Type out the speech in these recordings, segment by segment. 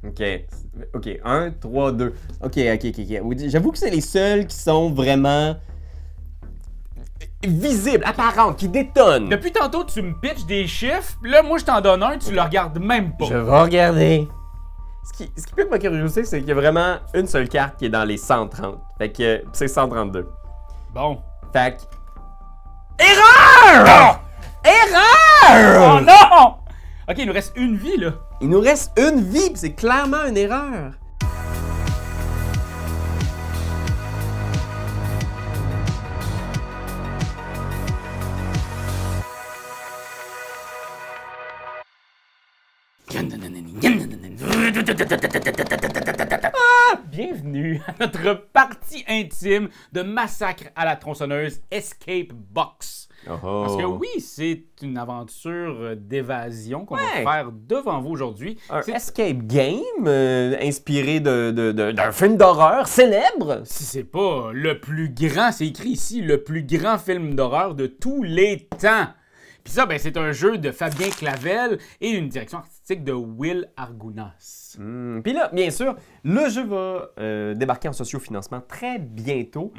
OK. OK. 1, 3, 2. OK. J'avoue que c'est les seuls qui sont vraiment visibles, apparentes, qui détonnent. Depuis tantôt, tu me pitches des chiffres, puis là, moi, je t'en donne un, tu le regardes même pas. Je vais regarder. Ce qui pique ma curiosité, c'est qu'il y a vraiment une seule carte qui est dans les 130. Fait que c'est 132. Bon. Fait que... Erreur! Erreur! Oh non! OK, il nous reste une vie, là. Il nous reste une vie, pis c'est clairement une erreur. Bienvenue à notre partie intime de Massacre à la tronçonneuse Escape Box. Parce que oui, c'est une aventure d'évasion qu'on va faire devant vous aujourd'hui. Un escape game inspiré d'un film d'horreur célèbre. Si c'est pas le plus grand, c'est écrit ici, le plus grand film d'horreur de tous les temps. Puis ça, ben, c'est un jeu de Fabien Clavel et une direction artistique de Will Argunas. Puis là, bien sûr, le jeu va débarquer en sociofinancement très bientôt.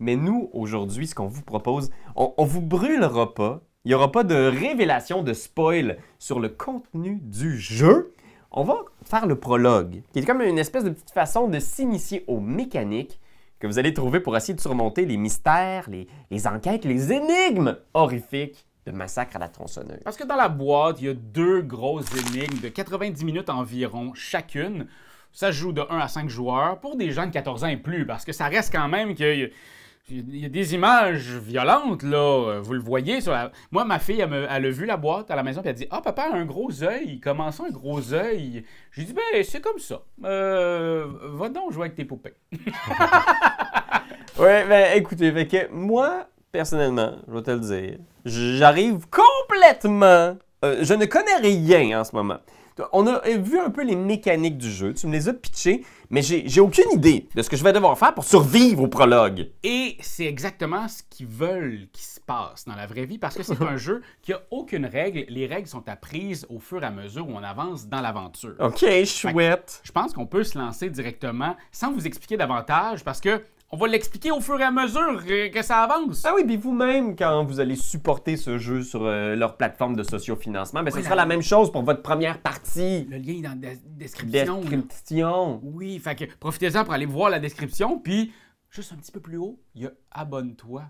Mais nous, aujourd'hui, ce qu'on vous propose, on vous brûlera pas. Il n'y aura pas de révélation, de spoil sur le contenu du jeu. On va faire le prologue, qui est comme une espèce de petite façon de s'initier aux mécaniques que vous allez trouver pour essayer de surmonter les mystères, les enquêtes, les énigmes horrifiques de Massacre à la tronçonneuse. Parce que dans la boîte, il y a 2 grosses énigmes de 90 minutes environ chacune. Ça se joue de 1 à 5 joueurs pour des gens de 14 ans et plus, parce que ça reste quand même qu'il y a des images violentes, là. Vous le voyez sur la... Moi, ma fille, elle a vu la boîte à la maison, puis elle a dit « Ah, papa a un gros œil. Comment ça, un gros œil? » J'ai dit « Ben, c'est comme ça. Va donc jouer avec tes poupées. » Ouais, ben écoutez, fait que moi, personnellement, je vais te le dire, j'arrive complètement... je ne connais rien en ce moment. On a vu un peu les mécaniques du jeu, tu me les as pitchées, mais j'ai aucune idée de ce que je vais devoir faire pour survivre au prologue. Et c'est exactement ce qu'ils veulent qu'il se passe dans la vraie vie, parce que c'est un jeu qui n'a aucune règle. Les règles sont apprises au fur et à mesure où on avance dans l'aventure. OK, chouette. Je pense qu'on peut se lancer directement sans vous expliquer davantage, parce que on va l'expliquer au fur et à mesure que ça avance. Ah oui, puis vous-même, quand vous allez supporter ce jeu sur leur plateforme de sociofinancement, ben, ce sera la même chose pour votre première partie. Le lien est dans la description. Description. Oui, fait que profitez-en pour aller voir la description, puis juste un petit peu plus haut, il y a « Abonne-toi ».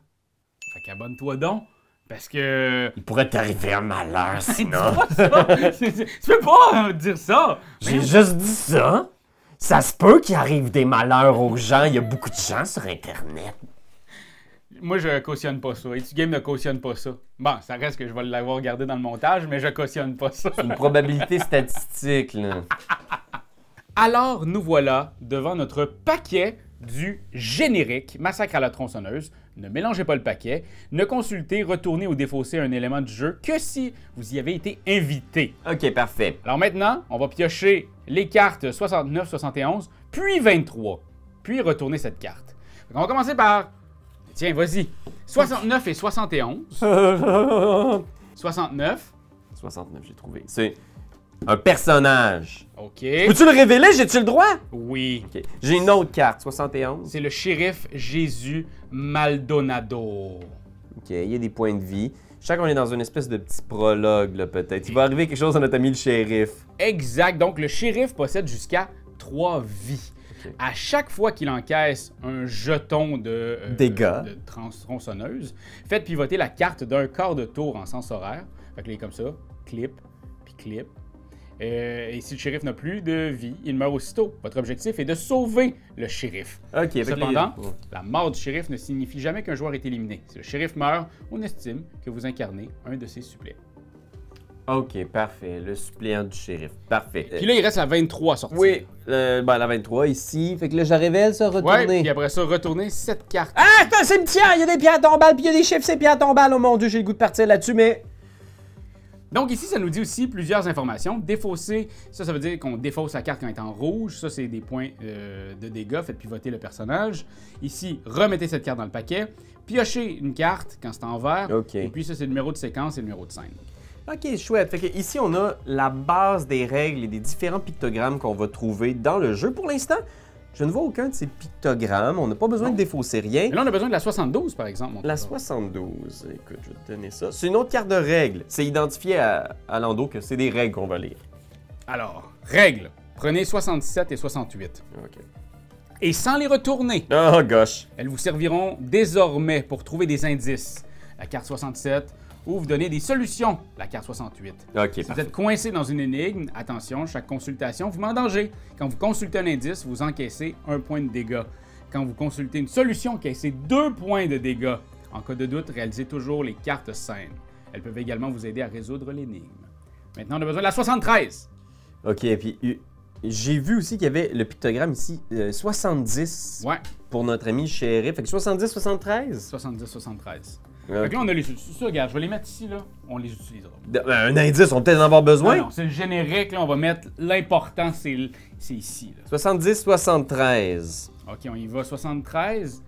Fait qu'abonne-toi donc, parce que... Il pourrait t'arriver un malheur, sinon. Dis pas ça. Tu peux pas dire ça! J'ai juste dit ça. Ça se peut qu'il arrive des malheurs aux gens. Il y a beaucoup de gens sur Internet. Moi, je cautionne pas ça. Etu Game ne cautionne pas ça. Bon, ça reste que je vais l'avoir regardé dans le montage, mais je cautionne pas ça. C'est une probabilité statistique, là. Alors, nous voilà devant notre paquet du générique Massacre à la tronçonneuse. Ne mélangez pas le paquet. Ne consultez, retournez ou défaussez un élément du jeu que si vous y avez été invité. OK, parfait. Alors maintenant, on va piocher les cartes 69, 71, puis 23. Puis retourner cette carte. On va commencer par... Tiens, vas-y. 69 et 71. 69. 69, j'ai trouvé. C'est un personnage. OK. Peux-tu le révéler? J'ai-tu le droit? Oui. OK. J'ai une autre carte, 71. C'est le shérif Jésus Maldonado. OK, il y a des points de vie. Je sens qu'on est dans une espèce de petit prologue, là, peut-être. Il va arriver quelque chose à notre ami le shérif. Exact. Donc, le shérif possède jusqu'à 3 vies. Okay. À chaque fois qu'il encaisse un jeton de dégâts de tronçonneuse, faites pivoter la carte d'un quart de tour en sens horaire. Fait que là, il est comme ça, clip, puis clip. Et si le shérif n'a plus de vie, il meurt aussitôt. Votre objectif est de sauver le shérif. OK. Cependant, la mort du shérif ne signifie jamais qu'un joueur est éliminé. Si le shérif meurt, on estime que vous incarnez un de ses suppléants. OK, parfait. Le suppléant du shérif. Parfait. Puis là, il reste la 23 à sortir. Oui, ben, la 23 ici. Fait que là, je révèle ça, retourner. Ouais, puis après ça, retourner cette carte. Ah, c'est un cimetière! Il y a des pierres tombales, puis il y a des chiffres, c'est pierres tombales. Oh mon Dieu, j'ai le goût de partir là-dessus, mais... Donc ici, ça nous dit aussi plusieurs informations. Défausser, ça veut dire qu'on défausse la carte quand elle est en rouge. Ça, c'est des points de dégâts. Faites pivoter le personnage. Ici, remettez cette carte dans le paquet. Piochez une carte quand c'est en vert. OK. Et puis ça, c'est le numéro de séquence et le numéro de scène. Ok, chouette. Fait que ici, on a la base des règles et des différents pictogrammes qu'on va trouver dans le jeu. Pour l'instant, je ne vois aucun de ces pictogrammes. On n'a pas besoin de défausser rien. Mais là, on a besoin de la 72, par exemple. La 72, écoute, je vais te donner ça. C'est une autre carte de règles. C'est identifié à l'endo que c'est des règles qu'on va lire. Alors, règles. Prenez 67 et 68. OK. Et sans les retourner, Oh, gosh. elles vous serviront désormais pour trouver des indices. La carte 67 ou vous donner des solutions. La carte 68. OK, Si vous parfait. êtes coincé dans une énigme, attention, chaque consultation vous met en danger. Quand vous consultez un indice, vous encaissez 1 point de dégâts. Quand vous consultez une solution, encaissez 2 points de dégâts. En cas de doute, réalisez toujours les cartes scènes. Elles peuvent également vous aider à résoudre l'énigme. Maintenant, on a besoin de la 73. OK, puis j'ai vu aussi qu'il y avait le pictogramme ici, 70 Ouais, pour notre ami Shérif. Fait que 70-73? 70-73. OK. Fait que là, on a les... Ça, regarde, je vais les mettre ici, là. On les utilisera. Un indice, on va peut-être en avoir besoin. Non, c'est le générique, là. On va mettre l'important, c'est ici, là. 70-73. OK, on y va. 73.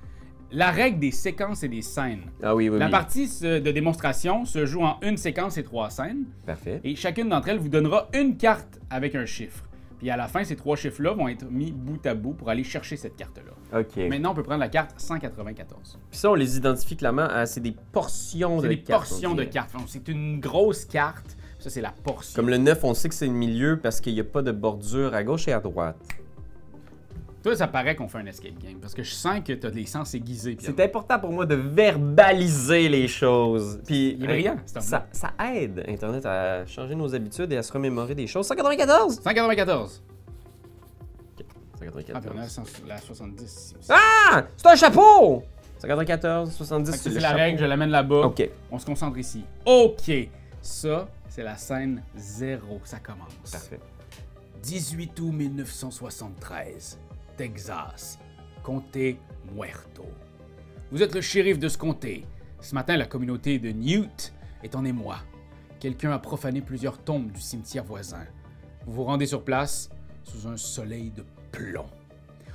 La règle des séquences et des scènes. Ah oui, oui, La oui. partie de démonstration se joue en une séquence et 3 scènes. Parfait. Et chacune d'entre elles vous donnera une carte avec un chiffre. Puis à la fin, ces 3 chiffres-là vont être mis bout à bout pour aller chercher cette carte-là. OK. Maintenant, on peut prendre la carte 194. Puis ça, on les identifie clairement à... C'est des portions de C'est des cartes. portions on de dirait. cartes. Donc, c'est une grosse carte. Ça, c'est la portion. Comme le 9, on sait que c'est le milieu parce qu'il n'y a pas de bordure à gauche et à droite. Toi, ça paraît qu'on fait un escape game. Parce que je sens que tu as des sens aiguisés. Pierre. C'est important pour moi de verbaliser les choses. Puis, Il est brillant, cet homme-là. ça aide Internet à changer nos habitudes et à se remémorer des choses. 194! 194. Ah, 194. puis on a la 70 ici aussi. Ah! C'est un chapeau! 194, 70, Fait que c'est c'est le la chapeau. règle, je l'amène là-bas. OK. On se concentre ici. OK. Ça, c'est la scène 0. Ça commence. Parfait. 18 août 1973. Texas. Comté Muerto. Vous êtes le shérif de ce comté. Ce matin, la communauté de Newt est en émoi. Quelqu'un a profané plusieurs tombes du cimetière voisin. Vous vous rendez sur place sous un soleil de plomb.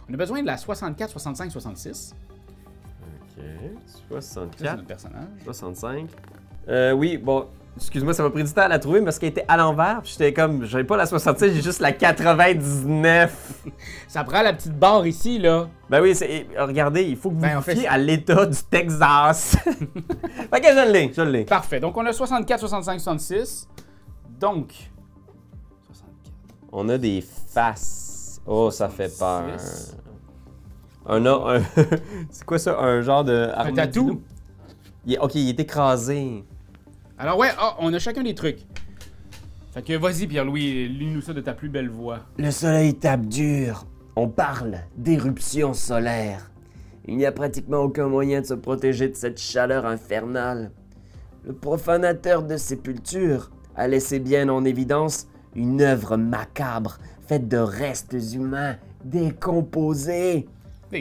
On a besoin de la 64, 65, 66. OK. Ça, c'est 64, notre personnage. 65. Oui, bon, excuse-moi, ça m'a pris du temps à la trouver parce qu'elle était à l'envers. Puis j'étais comme, j'avais pas la 66, j'ai juste la 99. Ça prend la petite barre ici, là. Ben oui, regardez, il faut que vous Ben, vous on fait fiez ça. à l'état du Texas. Fait que je l'ai. Parfait. Donc, on a 64, 65, 66. Donc, 64. On a des faces. Oh, ça fait peur. 66. C'est quoi ça? Un genre de... Un tatou. OK, il est écrasé. Alors, ouais, on a chacun des trucs. Fait que vas-y, Pierre-Louis, lis-nous ça de ta plus belle voix. Le soleil tape dur. On parle d'éruption solaire. Il n'y a pratiquement aucun moyen de se protéger de cette chaleur infernale. Le profanateur de sépultures a laissé bien en évidence une œuvre macabre faite de restes humains décomposés,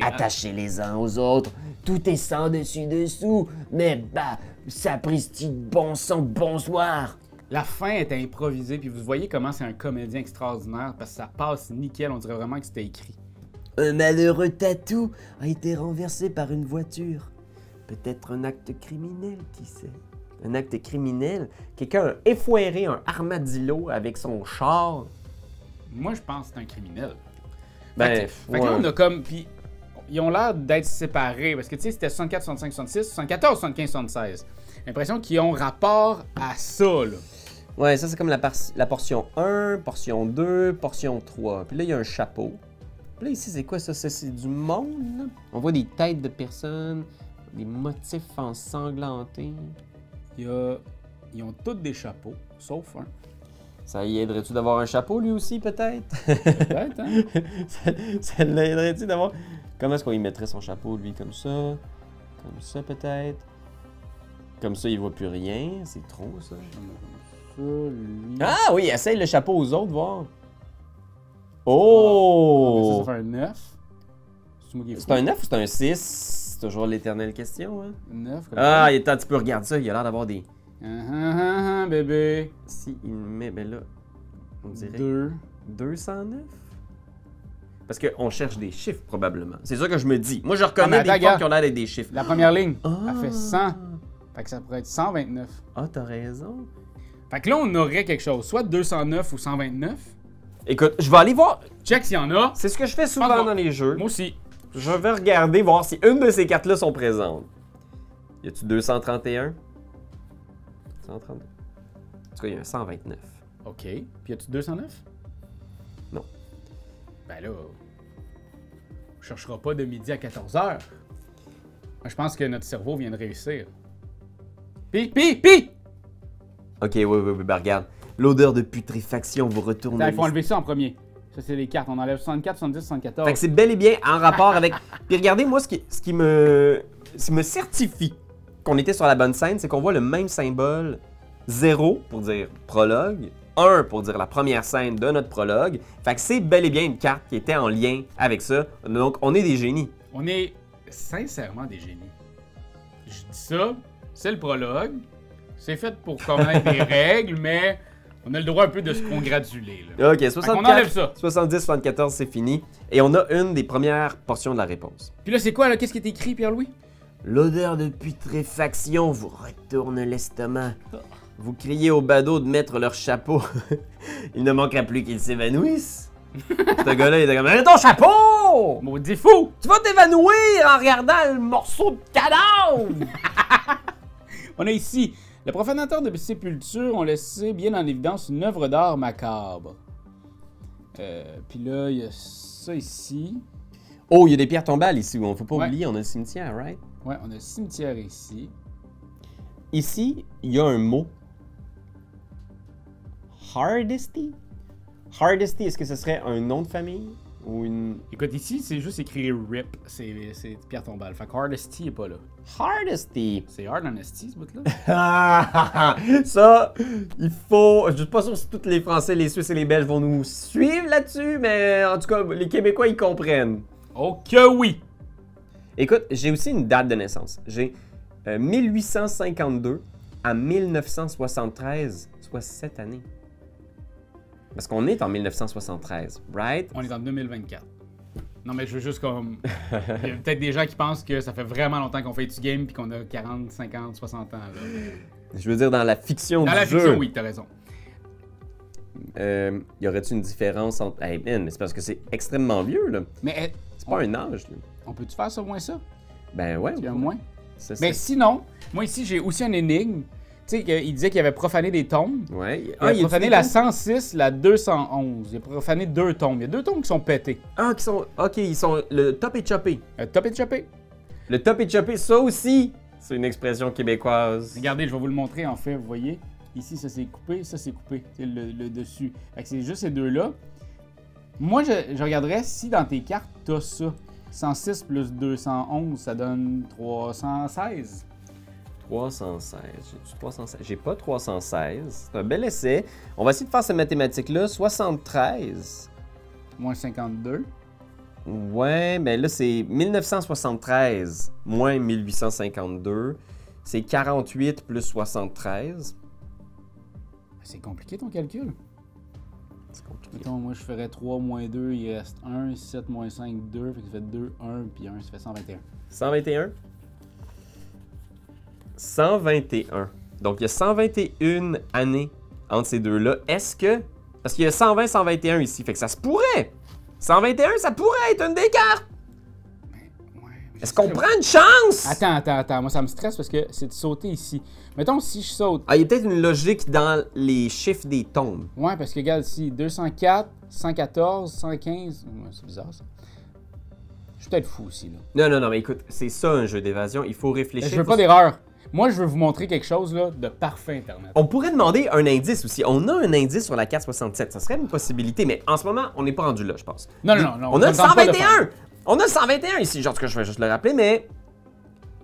attachés les uns aux autres. Tout est sans dessus-dessous, mais bah, sapristi de bon sang, bonsoir. La fin est improvisée, puis vous voyez comment c'est un comédien extraordinaire, parce que ça passe nickel, on dirait vraiment que c'était écrit. Un malheureux tatou a été renversé par une voiture. Peut-être un acte criminel, qui sait? Un acte criminel. Quelqu'un a effoiré un armadillo avec son char. Moi, je pense que c'est un criminel. Ben, Fait que là, on a comme... Puis, ils ont l'air d'être séparés, parce que, tu sais, c'était 64, 65, 66, 74, 75, 76. J'ai l'impression qu'ils ont rapport à ça, là. Ouais, ça c'est comme la portion 1, portion 2, portion 3. Puis là, il y a un chapeau. Puis là, ici, c'est quoi ça? C'est du monde, là? On voit des têtes de personnes, des motifs ensanglantés. Ils ont tous des chapeaux, sauf un. Ça y aiderait-tu d'avoir un chapeau, lui aussi, peut-être? Peut-être, hein? ça l'aiderait-tu d'avoir... Comment est-ce qu'on y mettrait son chapeau, lui? Comme ça, peut-être? Comme ça, il voit plus rien. C'est trop, ça. Ça, lui... Ah oui, essaye le chapeau aux autres, voir. Oh! Ça fait un 9. C'est moi qui ai C'est un 9 ou c'est un 6? C'est toujours l'éternelle question, hein? 9, comme Ah, il est temps, tu peux regarder ça, il a l'air d'avoir des... bébé. Si il met, ben là, on dirait 2. 209? Parce qu'on cherche des chiffres, probablement. C'est ça que je me dis. Moi, je reconnais mais des attends, fois gars. qui ont l'air d'être des chiffres. La première ligne, Ah. elle fait 100. Fait que ça pourrait être 129. Ah, t'as raison. Fait que là, on aurait quelque chose, soit 209 ou 129. Écoute, je vais aller voir. Check s'il y en a. C'est ce que je fais souvent Pense-moi. dans les jeux. Moi aussi. Je vais regarder, voir si une de ces cartes-là sont présentes. Y a-tu 231? 132. En tout cas, il y a un 129. OK. Puis y a-tu 209? Non. Ben là, on cherchera pas de midi à 14h. Moi, je pense que notre cerveau vient de réussir. Pi! Ok, oui, ben regarde. L'odeur de putréfaction vous retourne. Il faut enlever ça en premier. Ça, c'est les cartes. On enlève 64, 70, 74. Fait que c'est bel et bien en rapport avec. Puis regardez, moi, ce qui me certifie qu'on était sur la bonne scène, c'est qu'on voit le même symbole 0 pour dire prologue, 1 pour dire la première scène de notre prologue. Fait que c'est bel et bien une carte qui était en lien avec ça. Donc, on est des génies. On est sincèrement des génies. Je dis ça, c'est le prologue. C'est fait pour connaître les règles, mais on a le droit un peu de se congratuler. Là. Ok, On enlève 64, ça. 70, 74, c'est fini. Et on a une des premières portions de la réponse. Puis là, c'est quoi, là? Qu'est-ce qui est écrit, Pierre-Louis? L'odeur de putréfaction vous retourne l'estomac. Vous criez aux badauds de mettre leur chapeau. Il ne manquera plus qu'ils s'évanouissent. Ce gars-là, il était comme « Mets ton chapeau! Maudit fou! Tu vas t'évanouir en regardant le morceau de cadavre! » On a ici, le profanateur de sépulture ont laissé bien en évidence une œuvre d'art macabre. Puis là, il y a ça ici. Oh, il y a des pierres tombales ici. On ne faut pas Ouais. oublier, on a le cimetière, right? Ouais, on a le cimetière ici. Ici, il y a un mot. Hardesty? Hardesty, est-ce que ce serait un nom de famille? Ou une... Écoute, ici, c'est juste écrit RIP. C'est Pierre Tombal. Fait que Hardesty est pas là. Hardesty! C'est Hard Honesty, ce bout-là? Ça, il faut... Je suis pas sûr si tous les Français, les Suisses et les Belges vont nous suivre là-dessus, mais en tout cas, les Québécois, ils comprennent. Oh que oui! Écoute, j'ai aussi une date de naissance. J'ai 1852 à 1973, soit 7 années. Parce qu'on est en 1973, right? On est en 2024. Non, mais je veux juste comme... Il y a peut-être des gens qui pensent que ça fait vraiment longtemps qu'on fait du game puis qu'on a 40, 50, 60 ans. Là. Je veux dire, dans la fiction Dans du la jeu. fiction, oui, t'as raison. Y aurait-il une différence entre... Hey, man, mais c'est parce que c'est extrêmement vieux, là. Mais C'est pas un âge, là. on peut-tu faire ça moins ça? Ben ouais. Il y a un moins? Ça, Mais c'est- sinon, moi ici, j'ai aussi un énigme. Tu sais, il disait qu'il avait profané des tombes. Ouais. Il a il y a profané des la tombes? 106, la 211. Il a profané 2 tombes. Il y a 2 tombes qui sont pétées. Ah, qui sont... OK, ils sont... Le top est chopé. Top et chopé. Le top est chopé, ça aussi, c'est une expression québécoise. Regardez, je vais vous le montrer en fait. Vous voyez, ici, ça c'est coupé, ça c'est coupé. C'est le dessus. Fait que c'est juste ces deux-là. Moi, je regarderais si dans tes cartes, t'as ça. 106 plus 211, ça donne 316. 316. J'ai 316. J'ai pas 316. C'est un bel essai. On va essayer de faire cette mathématique-là. 73. Moins 52. Ouais, mais là, c'est 1973 moins 1852. C'est 48 plus 73. C'est compliqué ton calcul. C'est compliqué. Mettons, moi je ferais 3 moins 2, il reste 1, 7 moins 5, 2, fait que ça fait 2, 1, puis 1, ça fait 121. 121. 121. Donc, il y a 121 années entre ces deux-là. Est-ce que... Parce qu'il y a 120, 121 ici, fait que ça se pourrait. 121, ça pourrait être une des cartes. Ouais. Est-ce qu'on prend une chance? Attends. Moi ça me stresse parce que c'est de sauter ici. Mettons si je saute. Ah, il y a peut-être une logique dans les chiffres des tombes. Ouais, parce que regarde ici, 204, 114, 115. Ouais, c'est bizarre ça. Je suis peut-être fou aussi là. Non, mais écoute, c'est ça un jeu d'évasion. Il faut réfléchir. Je veux pas d'erreur. Moi je veux vous montrer quelque chose là de parfait Internet. On pourrait demander un indice aussi. On a un indice sur la carte 67. Ça serait une possibilité, mais en ce moment, on n'est pas rendu là, je pense. Non. On a le me tente pas de 121! On a le 121 ici, genre, que je vais juste le rappeler, mais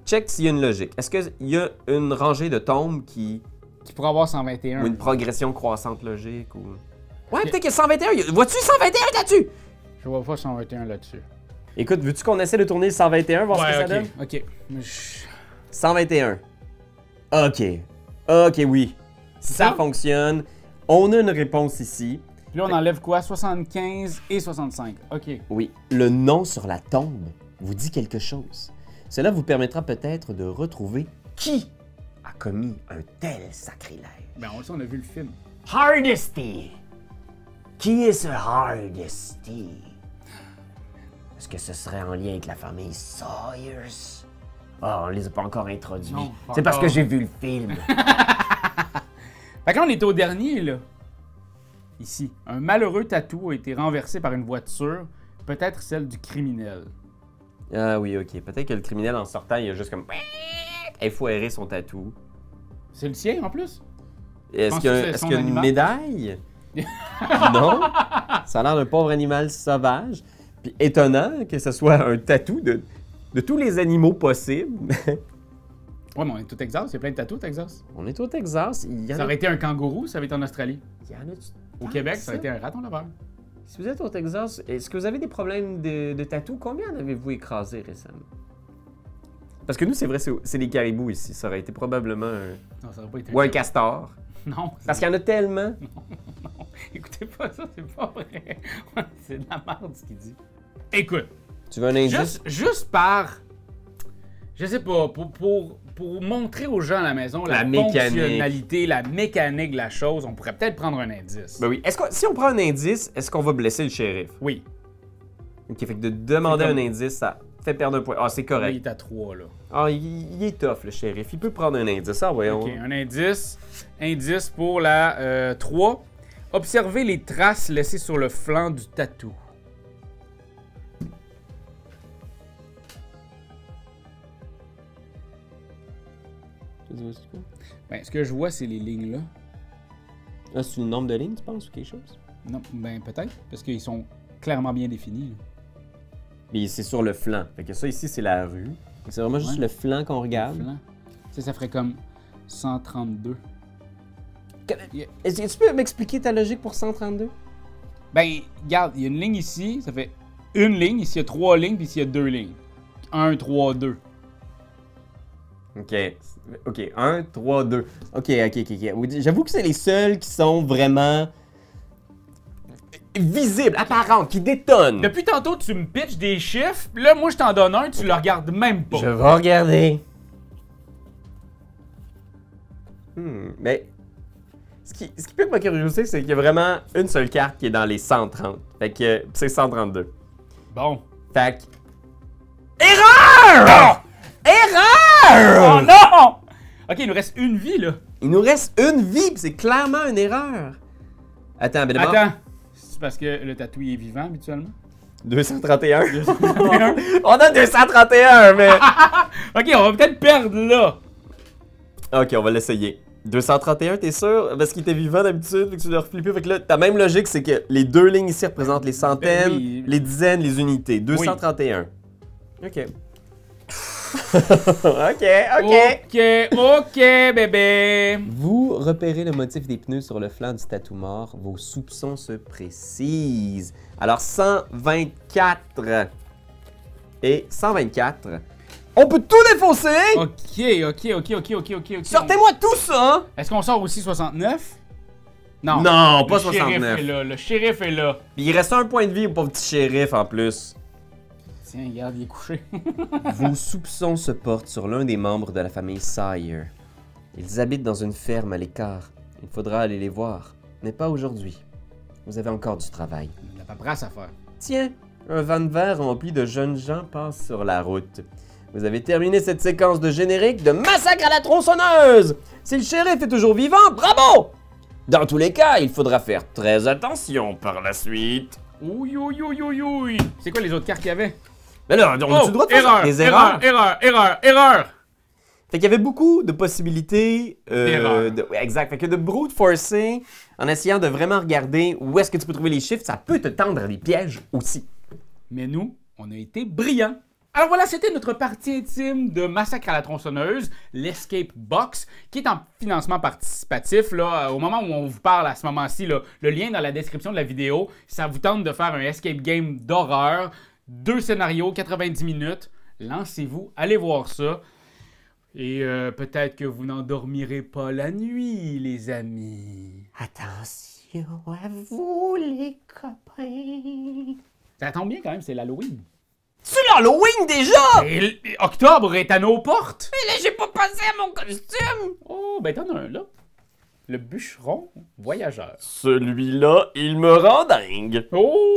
check s'il y a une logique. Est-ce qu'il y a une rangée de tombes qui... Qui pourrait avoir 121. ou une progression croissante logique, ou... Ouais, peut-être qu'il y a 121. Vois-tu 121 là-dessus? Je vois pas 121 là-dessus. Écoute, veux-tu qu'on essaie de tourner le 121, voir ce que ça donne? ok. 121. OK, oui. Si ça Ça? fonctionne, on a une réponse ici. Puis là on enlève quoi? 75 et 65. Ok. Oui, le nom sur la tombe vous dit quelque chose. Cela vous permettra peut-être de retrouver qui a commis un tel sacrilège. Ben, on le sait, on a vu le film. Hardesty! Qui est ce Hardesty? Est-ce que ce serait en lien avec la famille Sawyers? Oh, on les a pas encore introduits. Non, pas C'est parce encore. que j'ai vu le film. Fait que là, on est au dernier, là. Ici. Un malheureux tatou a été renversé par une voiture, peut-être celle du criminel. Ah oui, ok. Peut-être que le criminel, en sortant, il a juste comme... effoiré son tatou. C'est le sien, en plus? Est-ce Penses-tu qu'il y a, que c'est est-ce son qu'il y a une animal? médaille? Non. Ça a l'air d'un pauvre animal sauvage. Puis étonnant que ce soit un tatou de tous les animaux possibles. Ouais, mais on est au Texas, il y a plein de tatous au Texas. On est au Texas. Il y en Ça a... aurait été un kangourou, ça avait été en Australie. il y en a- Au Ah, Québec, ça? ça aurait été un raton laveur. Si vous êtes au Texas, est-ce que vous avez des problèmes de tatou? Combien en avez-vous écrasé récemment? Parce que nous, c'est vrai, c'est les caribous ici. Ça aurait été probablement un... Non, ça aurait pas été Ou un castor. Non, Parce qu'il y en a tellement. écoutez pas ça, c'est pas vrai. C'est de la merde ce qu'il dit. Écoute, Tu veux un indice? juste par... Je sais pas, pour montrer aux gens à la maison la, La mécanique. fonctionnalité, la mécanique de la chose, on pourrait peut-être prendre un indice. Ben oui. Si on prend un indice, est-ce qu'on va blesser le shérif? Oui, Ok, fait que de demander C'est comme- un indice, ça fait perdre un point. Ah, c'est là, correct. il est à 3, là. Ah, il est tough, le shérif. Il peut prendre un indice. Ah, voyons. OK, un indice. Indice pour la 3. Observez les traces laissées sur le flanc du tatou. Ben, ce que je vois, c'est les lignes là. Ah, c'est le nombre de lignes, tu penses, ou quelque chose? Non, ben peut-être, parce qu'ils sont clairement bien définis. là. Mais c'est sur le flanc. Fait que ça, ici, c'est la rue. C'est vraiment juste Ouais. le flanc qu'on regarde. Le flanc. Tu sais, ça ferait comme 132. Est-ce que tu peux m'expliquer ta logique pour 132? Ben, regarde, il y a une ligne ici, ça fait une ligne, ici il y a 3 lignes, puis ici il y a 2 lignes. 1, 3, 2. OK. OK. 1, 3, 2. OK. Oui, j'avoue que c'est les seuls qui sont vraiment visibles, apparents, qui détonnent. Depuis tantôt, tu me pitches des chiffres, puis là, moi, je t'en donne un, tu le regardes même pas. Je vais regarder. Mais ce qui pique ma curiosité, c'est qu'il y a vraiment une seule carte qui est dans les 130. Fait que c'est 132. Bon. Fait que... Erreur! Erreur! Oh non! Ok, il nous reste une vie, là. Il nous reste une vie, pis c'est clairement une erreur. Attends, ben d'abord... Attends. C'est parce que le tatou il est vivant habituellement? 231. 231. On a 231, mais... Ok, on va peut-être perdre là. Ok, on va l'essayer. 231, t'es sûr? Parce qu'il était vivant d'habitude, fait que tu l'as reflippé. Fait que là, ta même logique, c'est que les deux lignes ici représentent les centaines, Ben oui. les dizaines, les unités. 231. Ok. ok. Ok, bébé. Vous repérez le motif des pneus sur le flanc du tatou mort. Vos soupçons se précisent. Alors, 124 et 124. On peut tout défausser! Ok. Sortez-moi tout ça! Est-ce qu'on sort aussi 69? Non. Non, pas Le shérif 69. est là, le shérif est là. Puis il reste un point de vie au pauvre petit shérif en plus. Tiens, regarde, il est couché. Vos soupçons se portent sur l'un des membres de la famille Sire. Ils habitent dans une ferme à l'écart. Il faudra aller les voir, mais pas aujourd'hui. Vous avez encore du travail. La paperasse à faire. Tiens, un van vert rempli de jeunes gens passe sur la route. Vous avez terminé cette séquence de générique de massacre à la tronçonneuse! Si le shérif est toujours vivant, bravo! Dans tous les cas, il faudra faire très attention par la suite. Ouï. C'est quoi les autres cartes qu'il y avait? Mais là, on a-tu le droit de faire erreur, des erreurs? erreur. Fait qu'il y avait beaucoup de possibilités. D'erreurs. Ouais, exact. Fait que de brute forcer, en essayant de vraiment regarder où est-ce que tu peux trouver les chiffres, ça peut te tendre des pièges aussi. Mais nous, on a été brillants. Alors voilà, c'était notre partie intime de Massacre à la tronçonneuse, l'Escape Box, qui est en financement participatif. Là, au moment où on vous parle à ce moment-ci, là, le lien dans la description de la vidéo, ça vous tente de faire un escape game d'horreur, 2 scénarios, 90 minutes. Lancez-vous, allez voir ça. Et peut-être que vous n'endormirez pas la nuit, les amis. Attention à vous, les copains. Ça tombe bien quand même, c'est l'Halloween. C'est l'Halloween déjà! Et octobre est à nos portes. Mais là, j'ai pas pensé à mon costume. Oh, ben t'en as un là. Le bûcheron voyageur. Celui-là, il me rend dingue. Oh!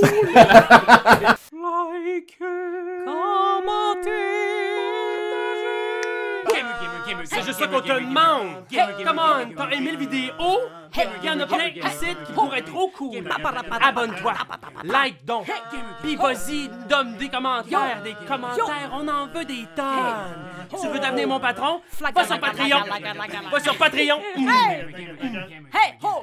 C'est juste ça qu'on te demande! Hey, come on! T'as aimé le vidéo? Hey, y'en a plein ici qui pourraient être trop cool! Abonne-toi! Like donc! Pis vas-y, donne des commentaires! On en veut des tonnes! Tu veux devenir mon patron? Va sur Patreon! Va sur Patreon! Hey, ho!